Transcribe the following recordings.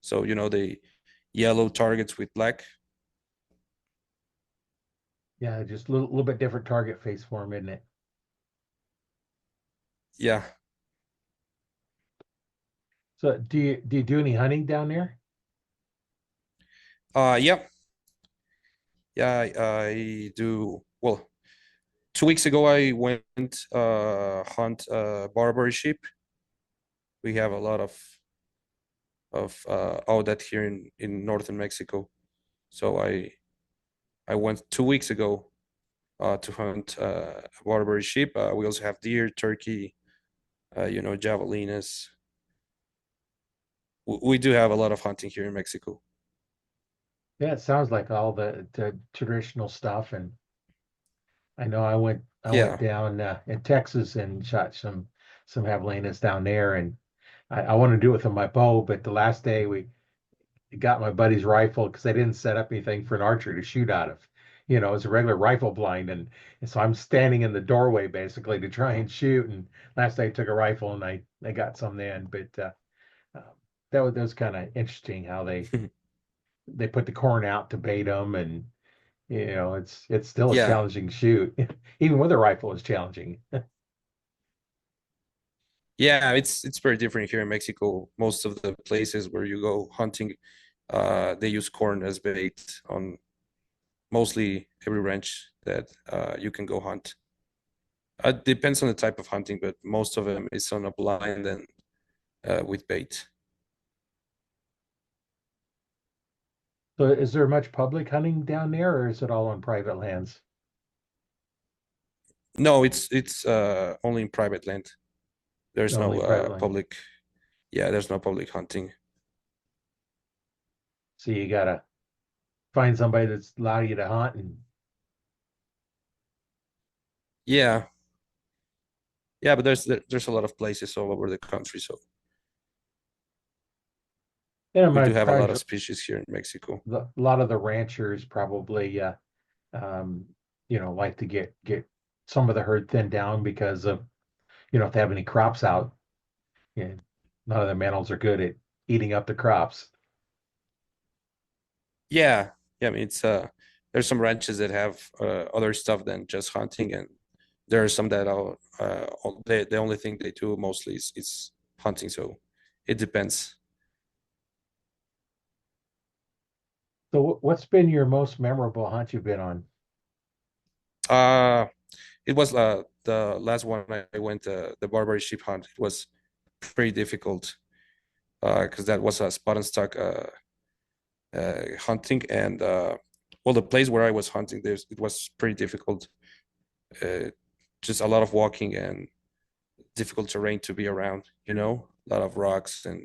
So, the yellow targets with black. Yeah, just a little bit different target face for them, isn't it? Yeah. So do you do any hunting down there? Yeah. Yeah, I do. Well, 2 weeks ago, I went hunt Barbary sheep. We have a lot of all that here in northern Mexico. So I went 2 weeks ago to hunt Barbary sheep. We also have deer, turkey, javelinas. We do have a lot of hunting here in Mexico. Yeah, it sounds like all the traditional stuff. And I know I went Yeah. down in Texas and shot some javelinas down there, and I want to do it with my bow, but the last day we got my buddy's rifle because they didn't set up anything for an archer to shoot out of. It's a regular rifle blind, and so I'm standing in the doorway basically to try and shoot. And last day I took a rifle and I got some then, but uh, that was kind of interesting how they put the corn out to bait them, and it's still a Yeah. challenging shoot. Even with a rifle is challenging. Yeah, it's very different here in Mexico. Most of the places where you go hunting, they use corn as bait on mostly every ranch that you can go hunt. It depends on the type of hunting, but most of them is on a blind and with bait. So is there much public hunting down there, or is it all on private lands? No, it's only in private land. There's no Only private land. public. Yeah, there's no public hunting. So you gotta find somebody that's allow you to hunt. And Yeah, yeah, but there's a lot of places all over the country, so we my do have a lot probably of species here in Mexico. a lot of the ranchers probably um, like to get some of the herd thinned down because of if they have any crops out. Yeah, none of the animals are good at eating up the crops. Yeah, yeah. I mean, there's some ranches that have other stuff than just hunting, and there are some that are the only thing they do mostly is hunting. So it depends. So what's been your most memorable hunt you've been on? Uh, it was the last one I went the Barbary Sheep hunt. It was pretty difficult because that was a spot and stock hunting, and well, the place where I was hunting, it was pretty difficult. Uh, just a lot of walking and difficult terrain to be around. A lot of rocks and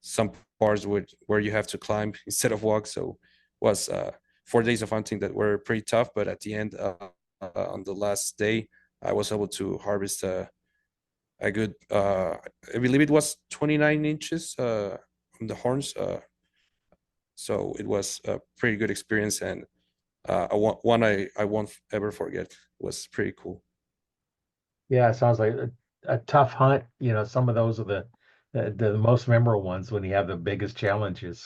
some parts where you have to climb instead of walk. So was 4 days of hunting that were pretty tough, but at the end, on the last day, I was able to harvest a good, I believe it was 29 inches on the horns. So it was a pretty good experience, and one I won't ever forget. It was pretty cool. Yeah, it sounds like a tough hunt. Some of those are the most memorable ones when you have the biggest challenges.